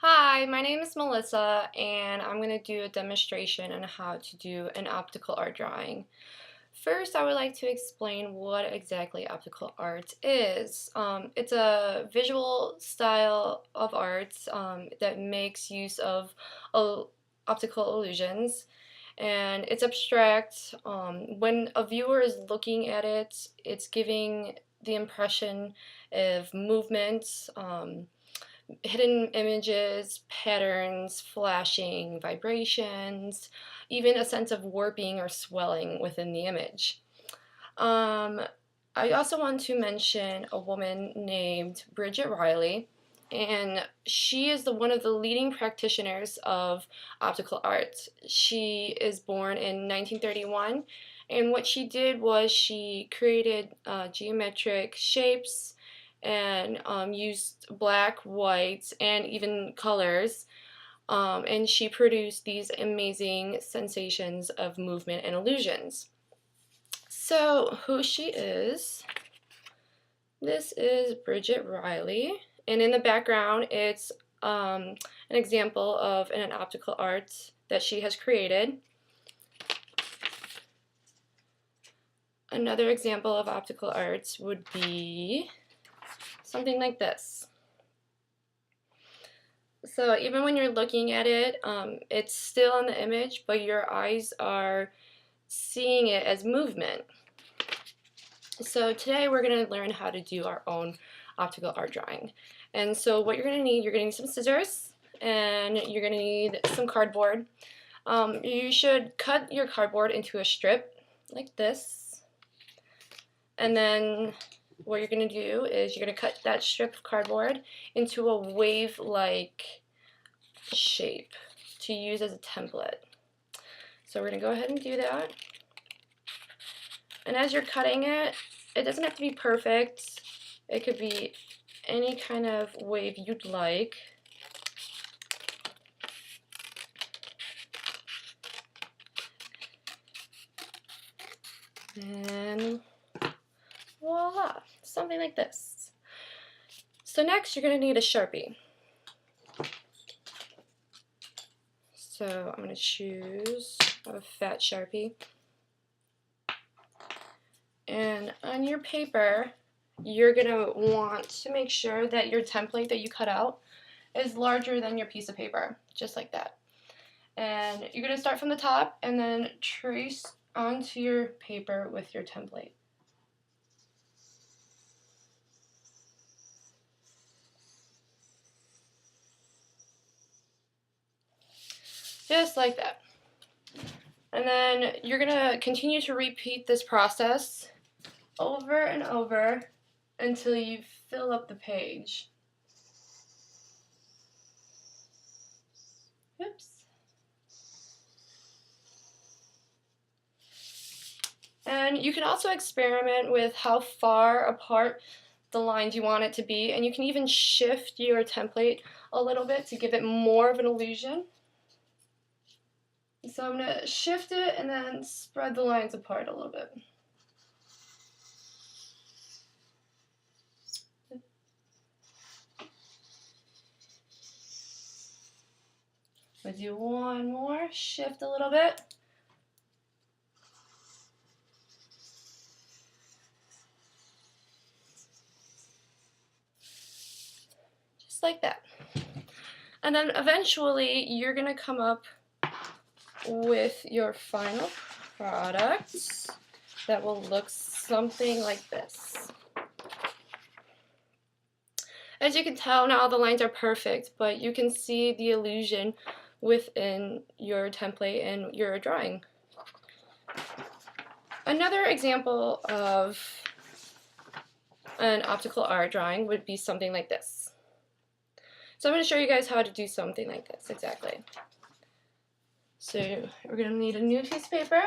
Hi, my name is Melissa, and I'm going to do a demonstration on how to do an optical art drawing. First, I would like to explain what exactly optical art is. It's a visual style of art that makes use of optical illusions, and it's abstract. When a viewer is looking at it, it's giving the impression of movement. Hidden images, patterns, flashing, vibrations, even a sense of warping or swelling within the image. Um, I also want to mention a woman named Bridget Riley, and she is one of the leading practitioners of optical art. She is born in 1931, and what she did was she created geometric shapes and used black, white, and even colors. And she produced these amazing sensations of movement and illusions. So, who she is, this is Bridget Riley, and in the background it's an example of an optical art that she has created. Another example of optical arts would be something like this. So even when you're looking at it, it's still in the image, but your eyes are seeing it as movement. So today we're going to learn how to do our own optical art drawing. And so what you're going to need some scissors, and you're going to need some cardboard. You should cut your cardboard into a strip like this. And then what you're going to do is you're going to cut that strip of cardboard into a wave-like shape to use as a template. So we're going to go ahead and do that. And as you're cutting it, it doesn't have to be perfect. It could be any kind of wave you'd like. And voila, something like this. So next you're going to need a Sharpie. So I'm going to choose a fat Sharpie. And on your paper, you're going to want to make sure that your template that you cut out is larger than your piece of paper, just like that. And you're going to start from the top and then trace onto your paper with your template. Just like that. And then you're going to continue to repeat this process over and over until you fill up the page. Oops. And you can also experiment with how far apart the lines you want it to be, and you can even shift your template a little bit to give it more of an illusion. So I'm going to shift it and then spread the lines apart a little bit. I'll do one more, shift a little bit. Just like that. And then eventually you're going to come up with your final product that will look something like this. As you can tell, not all the lines are perfect, but you can see the illusion within your template and your drawing. Another example of an optical art drawing would be something like this. So I'm going to show you guys how to do something like this exactly. So we're going to need a new piece of paper.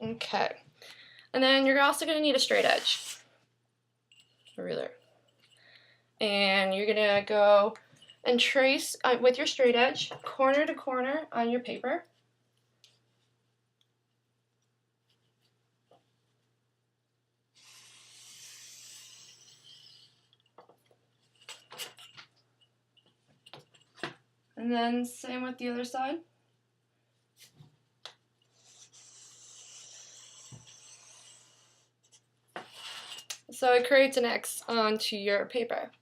Okay, and then you're also going to need a straight edge, a ruler. And you're gonna go and trace with your straight edge, corner to corner on your paper. And then same with the other side. So it creates an X onto your paper.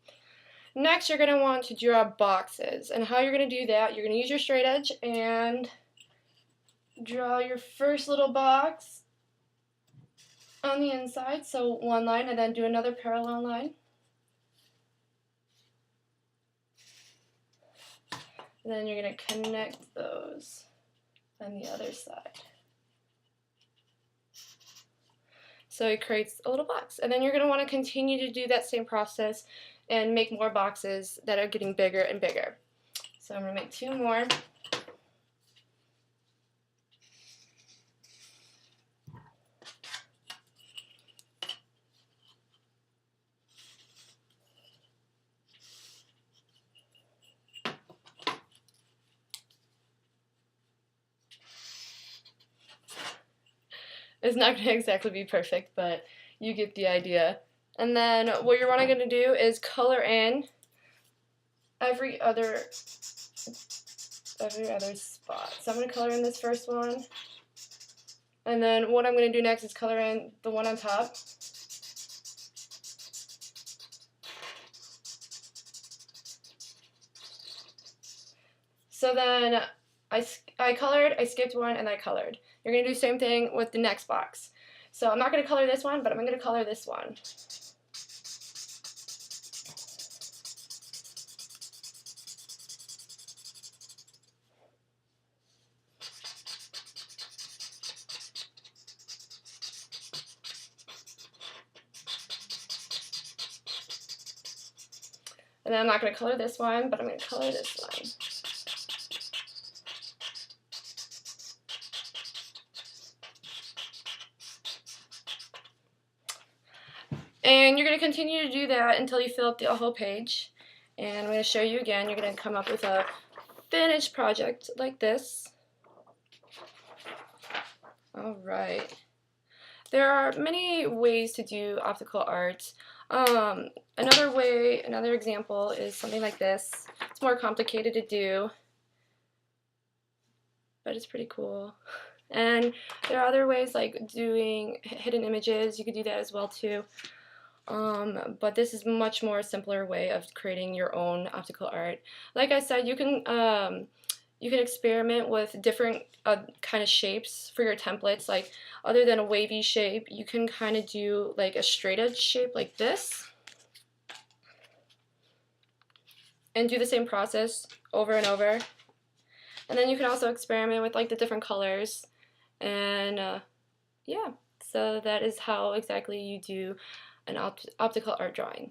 Next, you're going to want to draw boxes. And how you're going to do that, you're going to use your straight edge and draw your first little box on the inside. So one line, and then do another parallel line. And then you're going to connect those on the other side. So it creates a little box. And then you're going to want to continue to do that same process and make more boxes that are getting bigger and bigger. So I'm going to make 2 more. It's not going to exactly be perfect, but you get the idea. And then what you're going to do is color in every other spot. So I'm going to color in this first one. And then what I'm going to do next is color in the one on top. So then I colored, I skipped one, and I colored. You're going to do the same thing with the next box. So I'm not going to color this one, but I'm going to color this one. And then I'm not going to color this one, but I'm going to color this one. And you're going to continue to do that until you fill up the whole page. And I'm going to show you again. You're going to come up with a finished project like this. Alright. There are many ways to do optical art. Another example is something like this. It's more complicated to do, but it's pretty cool. And there are other ways like doing hidden images. You could do that as well too. But this is much more simpler way of creating your own optical art. Like I said, you can experiment with different kind of shapes for your templates. Like other than a wavy shape, you can kind of do like a straight edge shape like this. And do the same process over and over. And then you can also experiment with like the different colors. And yeah, so that is how exactly you do an optical art drawing.